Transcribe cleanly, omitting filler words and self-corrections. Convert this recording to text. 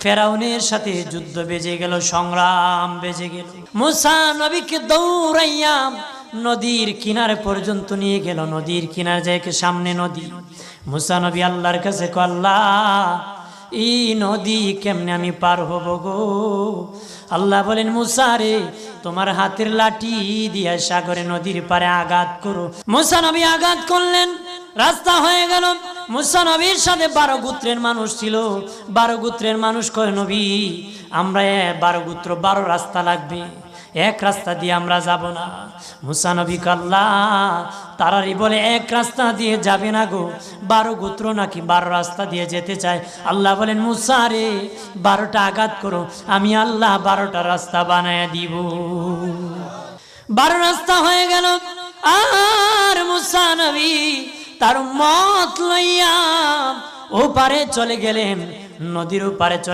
ফেরাউনের সাথে যুদ্ধ বেজে গেল, সংগ্রাম বেজে গেল। মুসা নবীকে দৌড়াইয়া নদীর কিনারে পর্যন্ত নিয়ে গেল। নদীর কিনারে যাইকে সামনে নদী। মুসা নবী আল্লাহর কাছে কয়, আল্লাহ এই নদী কেমনে আমি পার হব গো? আল্লাহ বলেন, মুসা রে, তোমার হাতের লাঠি দিয়া সাগরে নদীর পারে আঘাত করো। মুসা নবী আঘাত করলেন, রাস্তা হয়ে গেল। মুসা নবীর সাথে 12 গোত্রের মানুষ ছিল। 12 গোত্রের মানুষ কয়, নবী আমরা 12 গোত্র 12 রাস্তা লাগবে, এক রাস্তা দিয়ে আমরা যাব না। মুসা নবী আল্লাহ তারারি বলে, এক রাস্তা দিয়ে যাবে না গো, 12 গোত্র নাকি 12 রাস্তা দিয়ে যেতে চায়। আল্লাহ বলেন, মুসা রে 12টা আঘাত করো, আমি আল্লাহ 12টা রাস্তা বানায় দিব। 12 রাস্তা হয়ে গেল। আর মুসা নবী তার মত লইয়া ও পারে চলে গেলেন, নদীর পারে চলে